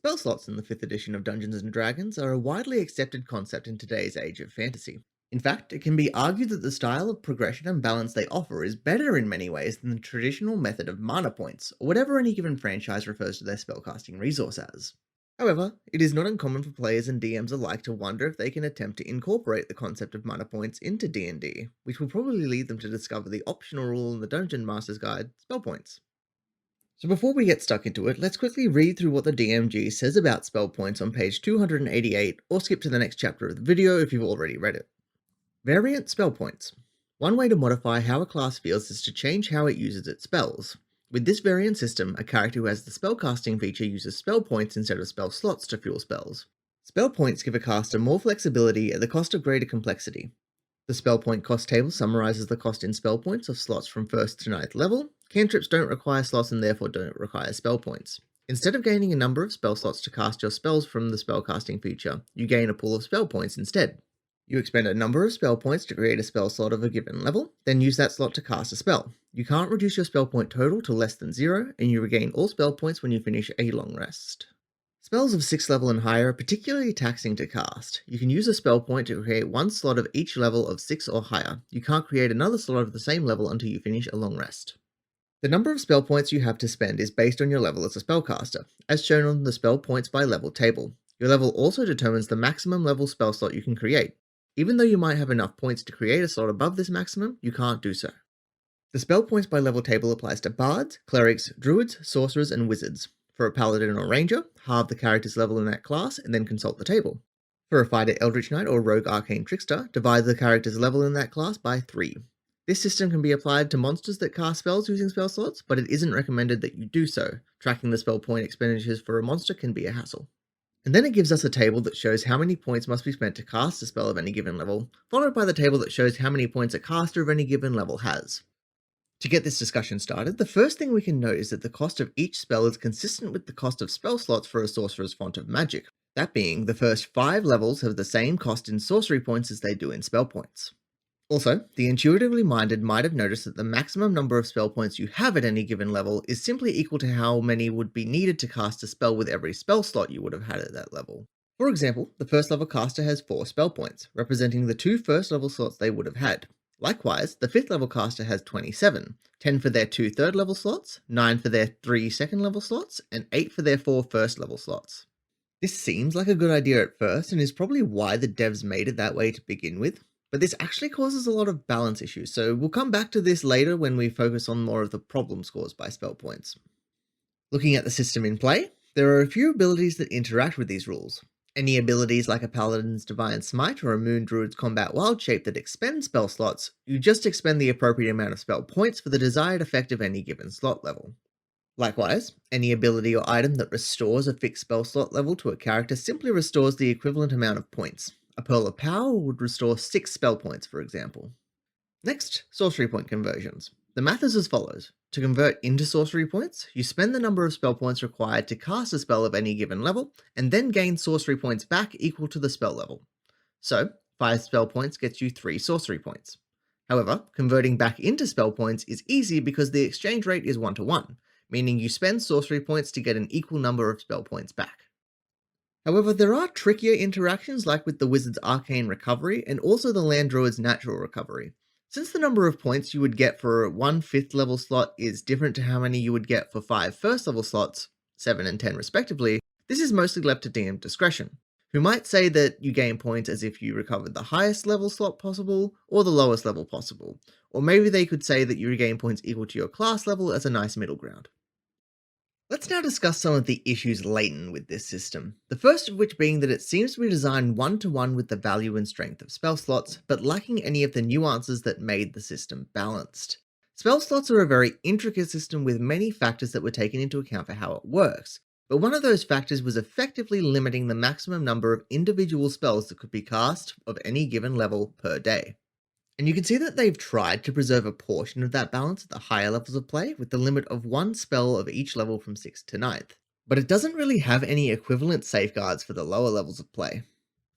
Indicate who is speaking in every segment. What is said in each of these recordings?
Speaker 1: Spell slots in the 5th edition of Dungeons & Dragons are a widely accepted concept in today's age of fantasy. In fact, it can be argued that the style of progression and balance they offer is better in many ways than the traditional method of mana points, or whatever any given franchise refers to their spellcasting resource as. However, it is not uncommon for players and DMs alike to wonder if they can attempt to incorporate the concept of mana points into D&D, which will probably lead them to discover the optional rule in the Dungeon Master's Guide, spell points. So before we get stuck into it, let's quickly read through what the DMG says about spell points on page 288, or skip to the next chapter of the video if you've already read it. Variant spell points. One way to modify how a class feels is to change how it uses its spells. With this variant system, a character who has the spellcasting feature uses spell points instead of spell slots to fuel spells. Spell points give a caster more flexibility at the cost of greater complexity. The spell point cost table summarizes the cost in spell points of slots from 1st to 9th level. Cantrips don't require slots and therefore don't require spell points. Instead of gaining a number of spell slots to cast your spells from the spellcasting feature, you gain a pool of spell points instead. You expend a number of spell points to create a spell slot of a given level, then use that slot to cast a spell. You can't reduce your spell point total to less than 0, and you regain all spell points when you finish a long rest. Spells of 6th level and higher are particularly taxing to cast. You can use a spell point to create one slot of each level of 6 or higher. You can't create another slot of the same level until you finish a long rest. The number of spell points you have to spend is based on your level as a spellcaster, as shown on the spell points by level table. Your level also determines the maximum level spell slot you can create. Even though you might have enough points to create a slot above this maximum, you can't do so. The spell points by level table applies to bards, clerics, druids, sorcerers, and wizards. For a paladin or ranger, halve the character's level in that class and then consult the table. For a fighter Eldritch Knight or rogue Arcane Trickster, divide the character's level in that class by 3. This system can be applied to monsters that cast spells using spell slots, but it isn't recommended that you do so. Tracking the spell point expenditures for a monster can be a hassle. And then it gives us a table that shows how many points must be spent to cast a spell of any given level, followed by the table that shows how many points a caster of any given level has. To get this discussion started, the first thing we can note is that the cost of each spell is consistent with the cost of spell slots for a sorcerer's font of magic. That being, the first 5 levels have the same cost in sorcery points as they do in spell points. Also, the intuitively minded might have noticed that the maximum number of spell points you have at any given level is simply equal to how many would be needed to cast a spell with every spell slot you would have had at that level. For example, the first level caster has 4 spell points, representing the 2 first level slots they would have had. Likewise, the 5th level caster has 27, 10 for their 2 third level slots, 9 for their 3 second level slots, and 8 for their 4 first level slots. This seems like a good idea at first and is probably why the devs made it that way to begin with, but this actually causes a lot of balance issues, so we'll come back to this later when we focus on more of the problems caused by spell points. Looking at the system in play, there are a few abilities that interact with these rules. Any abilities like a Paladin's Divine Smite or a Moon Druid's Combat Wild Shape that expend spell slots, you just expend the appropriate amount of spell points for the desired effect of any given slot level. Likewise, any ability or item that restores a fixed spell slot level to a character simply restores the equivalent amount of points. A Pearl of Power would restore 6 spell points, for example. Next, sorcery point conversions. The math is as follows. To convert into sorcery points, you spend the number of spell points required to cast a spell of any given level, and then gain sorcery points back equal to the spell level. So, 5 spell points gets you 3 sorcery points. However, converting back into spell points is easy because the exchange rate is 1-to-1, meaning you spend sorcery points to get an equal number of spell points back. However, there are trickier interactions like with the Wizard's Arcane Recovery and also the Land Druid's Natural Recovery. Since the number of points you would get for 1 5th level slot is different to how many you would get for 5 first level slots, 7 and 10 respectively, this is mostly left to DM discretion, who might say that you gain points as if you recovered the highest level slot possible or the lowest level possible, or maybe they could say that you regain points equal to your class level as a nice middle ground. Let's now discuss some of the issues latent with this system, the first of which being that it seems to be designed 1-to-1 with the value and strength of spell slots, but lacking any of the nuances that made the system balanced. Spell slots are a very intricate system with many factors that were taken into account for how it works, but one of those factors was effectively limiting the maximum number of individual spells that could be cast of any given level per day. And you can see that they've tried to preserve a portion of that balance at the higher levels of play with the limit of 1 spell of each level from 6th to 9th, but it doesn't really have any equivalent safeguards for the lower levels of play.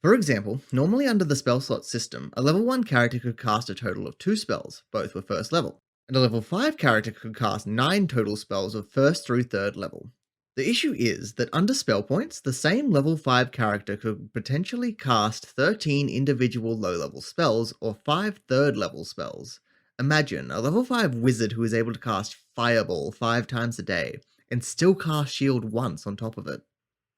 Speaker 1: For example, normally under the spell slot system, a level 1 character could cast a total of 2 spells, both were first level, and a level 5 character could cast 9 total spells of 1st through 3rd level. The issue is that under spell points, the same level 5 character could potentially cast 13 individual low level spells or 5 third level spells. Imagine a level 5 wizard who is able to cast Fireball 5 times a day and still cast Shield once on top of it.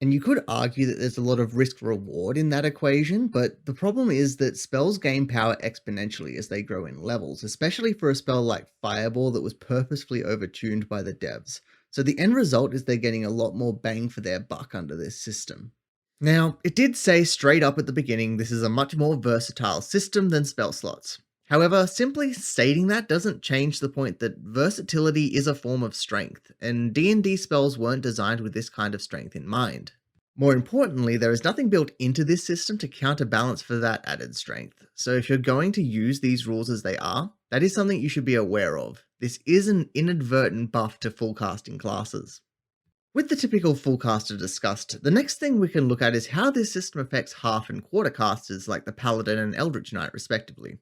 Speaker 1: And you could argue that there's a lot of risk reward in that equation, but the problem is that spells gain power exponentially as they grow in levels, especially for a spell like Fireball that was purposefully overtuned by the devs. So the end result is they're getting a lot more bang for their buck under this system. Now, it did say straight up at the beginning this is a much more versatile system than spell slots. However, simply stating that doesn't change the point that versatility is a form of strength, and D&D spells weren't designed with this kind of strength in mind. More importantly, there is nothing built into this system to counterbalance for that added strength, so if you're going to use these rules as they are, that is something you should be aware of. This is an inadvertent buff to full casting classes. With the typical full caster discussed, the next thing we can look at is how this system affects half and quarter casters like the Paladin and Eldritch Knight respectively.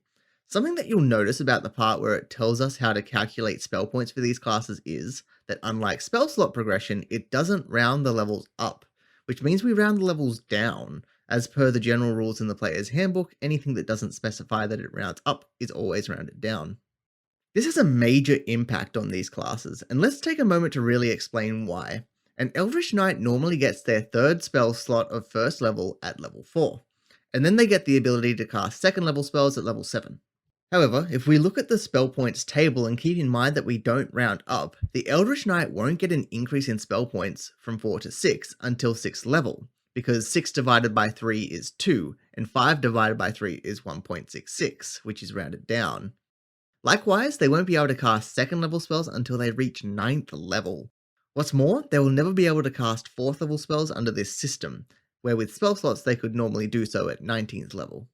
Speaker 1: Something that you'll notice about the part where it tells us how to calculate spell points for these classes is that unlike spell slot progression, it doesn't round the levels up, which means we round the levels down. As per the general rules in the player's handbook, anything that doesn't specify that it rounds up is always rounded down. This has a major impact on these classes, and let's take a moment to really explain why. An Eldritch Knight normally gets their third spell slot of first level at level 4, and then they get the ability to cast second level spells at level 7. However, if we look at the spell points table and keep in mind that we don't round up, the Eldritch Knight won't get an increase in spell points from 4 to 6 until 6th level, because 6 divided by 3 is 2, and 5 divided by 3 is 1.66, which is rounded down. Likewise, they won't be able to cast second level spells until they reach 9th level. What's more, they will never be able to cast 4th level spells under this system, where with spell slots they could normally do so at 19th level.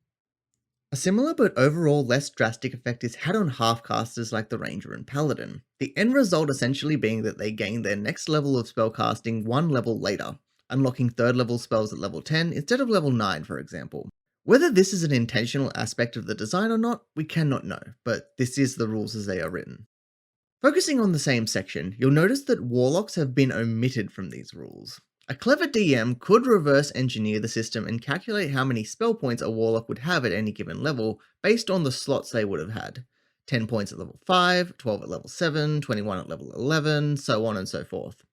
Speaker 1: A similar but overall less drastic effect is had on half-casters like the Ranger and Paladin, the end result essentially being that they gain their next level of spellcasting one level later, unlocking 3rd level spells at level 10 instead of level 9 for example. Whether this is an intentional aspect of the design or not, we cannot know, but this is the rules as they are written. Focusing on the same section, you'll notice that Warlocks have been omitted from these rules. A clever DM could reverse engineer the system and calculate how many spell points a Warlock would have at any given level based on the slots they would have had. 10 points at level 5, 12 at level 7, 21 at level 11, so on and so forth.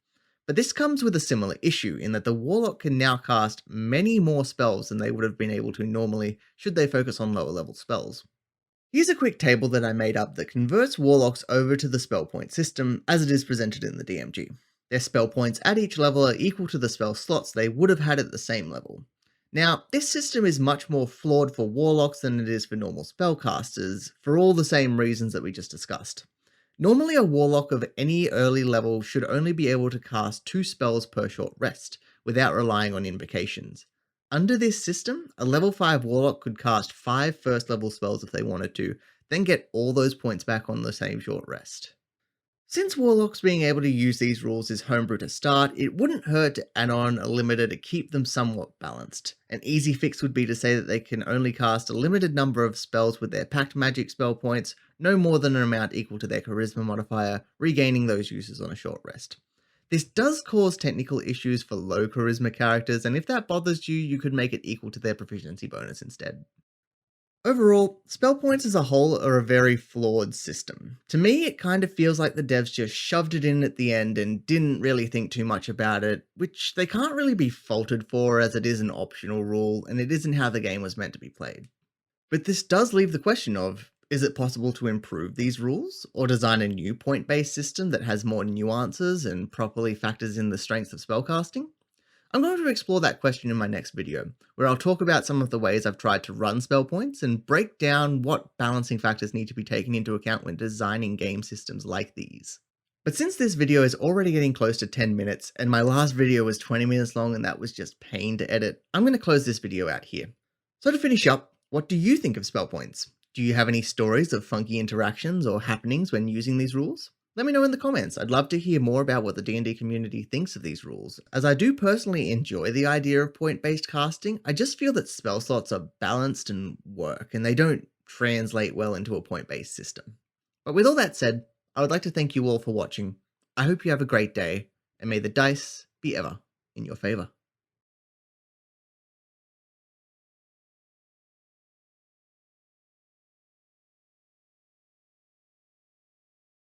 Speaker 1: But this comes with a similar issue in that the Warlock can now cast many more spells than they would have been able to normally should they focus on lower level spells. Here's a quick table that I made up that converts Warlocks over to the spell point system as it is presented in the DMG. Their spell points at each level are equal to the spell slots they would have had at the same level. Now, this system is much more flawed for Warlocks than it is for normal spellcasters, for all the same reasons that we just discussed. Normally a Warlock of any early level should only be able to cast 2 spells per short rest, without relying on invocations. Under this system, a level 5 Warlock could cast 5 first level spells if they wanted to, then get all those points back on the same short rest. Since Warlocks being able to use these rules is homebrew to start, it wouldn't hurt to add on a limiter to keep them somewhat balanced. An easy fix would be to say that they can only cast a limited number of spells with their Pact magic spell points, no more than an amount equal to their charisma modifier, regaining those uses on a short rest. This does cause technical issues for low charisma characters, and if that bothers you, you could make it equal to their proficiency bonus instead. Overall, spell points as a whole are a very flawed system. To me, it kind of feels like the devs just shoved it in at the end and didn't really think too much about it, which they can't really be faulted for as it is an optional rule and it isn't how the game was meant to be played. But this does leave the question of, is it possible to improve these rules, or design a new point-based system that has more nuances and properly factors in the strengths of spellcasting? I'm going to explore that question in my next video, where I'll talk about some of the ways I've tried to run spell points and break down what balancing factors need to be taken into account when designing game systems like these. But since this video is already getting close to 10 minutes, and my last video was 20 minutes long and that was just pain to edit, I'm going to close this video out here. So to finish up, what do you think of spell points? Do you have any stories of funky interactions or happenings when using these rules? Let me know in the comments. I'd love to hear more about what the D&D community thinks of these rules. As I do personally enjoy the idea of point-based casting, I just feel that spell slots are balanced and work, and they don't translate well into a point-based system. But with all that said, I would like to thank you all for watching. I hope you have a great day, and may the dice be be ever in your favor.